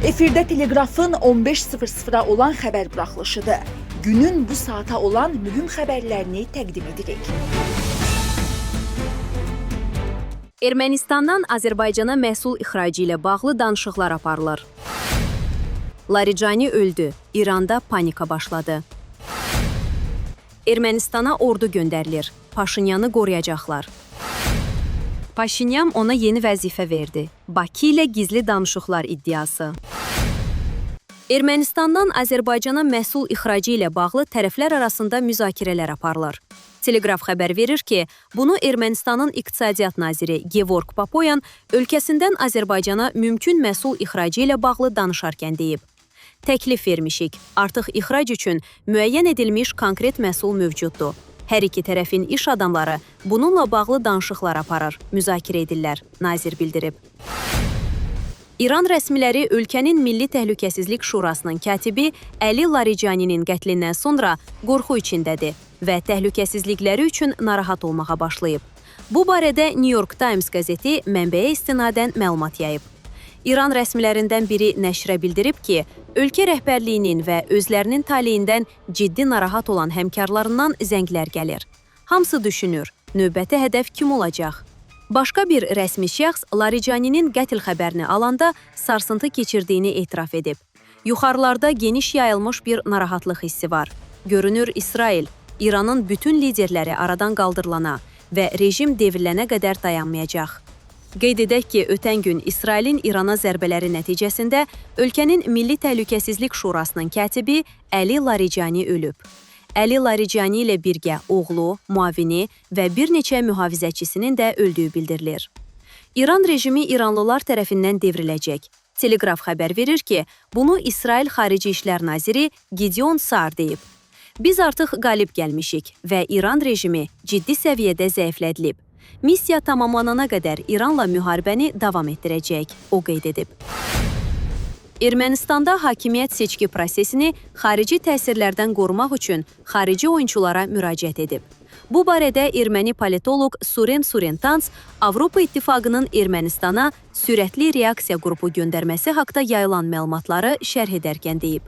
Efirdə Telegrafın 15:00-a olan xəbər buraxılışıdır. Günün bu saata olan mühüm xəbərlərini təqdim edirik. Ermənistandan Azərbaycana məhsul ixracı ilə bağlı danışıqlar aparılır. Larijani öldü, İranda panika başladı. Ermənistana ordu göndərilir, Paşinyanı qoruyacaqlar. Paşinyan ona yeni vəzifə verdi, Bakı ilə gizli danışıqlar iddiası. Ermənistandan Azərbaycana məhsul ixracı ilə bağlı tərəflər arasında müzakirələr aparılır. Telegraf xəbər verir ki, bunu Ermənistanın İqtisadiyyat naziri Gevorg Papoyan ölkəsindən Azərbaycana mümkün məhsul ixracı ilə bağlı danışarkən deyib. Təklif vermişik, artıq ixrac üçün müəyyən edilmiş konkret məhsul mövcuddur. Hər iki tərəfin iş adamları bununla bağlı danışıqlar aparır, müzakirə edirlər, nazir bildirib. İran rəsmiləri ölkənin Milli Təhlükəsizlik Şurasının katibi Əli Laricaninin qətlindən sonra qorxu içindədir və təhlükəsizlikləri üçün narahat olmağa başlayıb. Bu barədə New York Times qəzeti mənbəyə istinadən məlumat yayıb. İran rəsmilərindən biri nəşrə bildirib ki, ölkə rəhbərliyinin və özlərinin taleyindən ciddi narahat olan həmkarlarından zənglər gəlir. Hamısı düşünür, növbəti hədəf kim olacaq? Başqa bir rəsmi şəxs Laricaninin qətl xəbərini alanda sarsıntı keçirdiyini etiraf edib. Yuxarılarda geniş yayılmış bir narahatlıq hissi var. Görünür, İsrail, İranın bütün liderləri aradan qaldırılana və rejim devrilənə qədər dayanmayacaq. Qeyd edək ki, ötən gün İsrailin İrana zərbələri nəticəsində ölkənin Milli Təhlükəsizlik Şurasının katibi Əli Laricani ölüb. Əli Laricani ilə birgə oğlu, muavini və bir neçə mühafizəçisinin də öldüyü bildirilir. İran rejimi İranlılar tərəfindən devriləcək. Telegraf xəbər verir ki, bunu İsrail Xarici İşlər naziri Gideon Saar deyib. Biz artıq qalib gəlmişik və İran rejimi ciddi səviyyədə zəiflədilib. Missiya tamamlanana qədər İranla müharibəni davam etdirəcək, o qeyd edib. Ermənistanda hakimiyyət seçki prosesini xarici təsirlərdən qorumaq üçün xarici oyunçulara müraciət edib. Bu barədə erməni politoloq Suren Surentans Avropa İttifaqının Ermənistana sürətli reaksiya qrupu göndərməsi haqda yayılan məlumatları şərh edərkən deyib.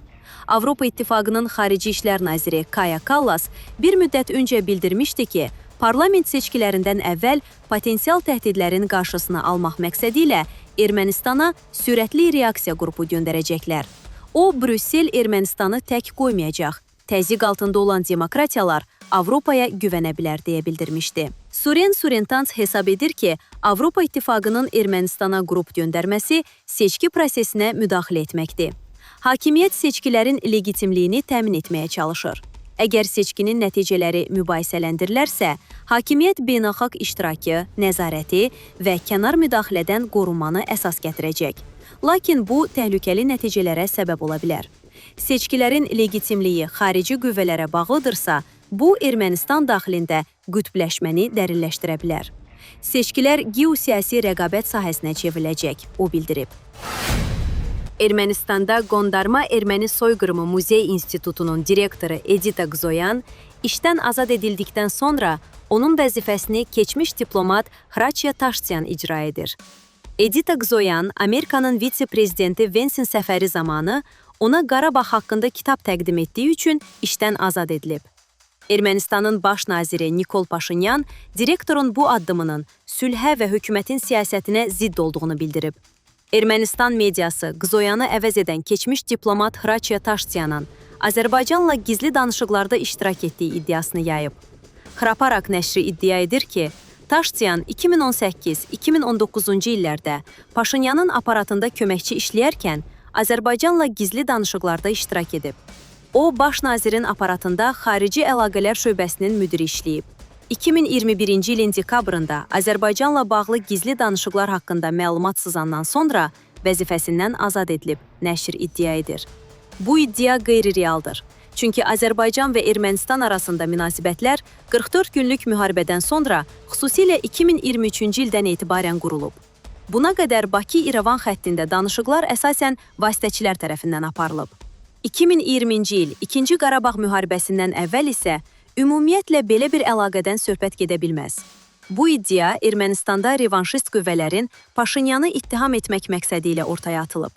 Avropa İttifaqının Xarici İşlər naziri Kaja Kallas bir müddət öncə bildirmişdi ki, parlament seçkilərindən əvvəl potensial təhdidlərin qarşısını almaq məqsədi ilə Ermənistana sürətli reaksiya qrupu göndərəcəklər. O, Brüssel Ermənistanı tək qoymayacaq. Təzyiq altında olan demokratiyalar Avropaya güvənə bilər deyə bildirmişdi. Suren Surentans hesab edir ki, Avropa İttifaqının Ermənistana qrup göndərməsi seçki prosesinə müdaxilə etməkdir. Hakimiyyət seçkilərin legitimliyini təmin etməyə çalışır. Əgər seçkinin nəticələri mübahisələndirilərsə, hakimiyyət beynəlxalq iştirakı, nəzarəti və kənar müdaxilədən qorunmanı əsas gətirəcək. Lakin bu, təhlükəli nəticələrə səbəb ola bilər. Seçkilərin legitimliyi xarici qüvvələrə bağlıdırsa, bu, Ermənistan daxilində qütbləşməni dərinləşdirə bilər. Seçkilər geosiyasi rəqabət sahəsinə çevriləcək, o bildirib. Ermənistanda Qondarma Erməni Soyqırımı Muzey İnstitutunun direktoru Edita Qzoyan işdən azad edildikdən sonra onun vəzifəsini keçmiş diplomat Hraçya Taştyan icra edir. Edita Qzoyan, Amerikanın vitse-prezidenti Vensin səfəri zamanı ona Qarabağ haqqında kitab təqdim etdiyi üçün işdən azad edilib. Ermənistanın baş naziri Nikol Paşinyan direktorun bu addımının sülhə və hökumətin siyasətinə zidd olduğunu bildirib. Ermənistan mediası Qzoyanı əvəz edən keçmiş diplomat Hraçya Taştyanın Azərbaycanla gizli danışıqlarda iştirak etdiyi iddiasını yayıb. Xraparak nəşri iddia edir ki, Taştyan 2018-2019-cu illərdə Paşinyanın aparatında köməkçi işləyərkən Azərbaycanla gizli danışıqlarda iştirak edib. O, baş nazirin aparatında Xarici Əlaqələr şöbəsinin müdiri işləyib. 2021-ci ilin dekabrında Azərbaycanla bağlı gizli danışıqlar haqqında məlumat sızandan sonra vəzifəsindən azad edilib, nəşr iddia edir. Bu iddia qeyri-realdır. Çünki Azərbaycan və Ermənistan arasında münasibətlər 44 günlük müharibədən sonra, xüsusilə 2023-cü ildən etibarən qurulub. Buna qədər Bakı-İrəvan xəttində danışıqlar əsasən vasitəçilər tərəfindən aparılıb. 2020-ci il 2-ci Qarabağ müharibəsindən əvvəl isə ümumiyyətlə belə bir əlaqədən söhbət gedə bilməz. Bu iddia Ermənistanda revanşist qüvvələrin Paşinyanı ittiham etmək məqsədi ilə ortaya atılıb.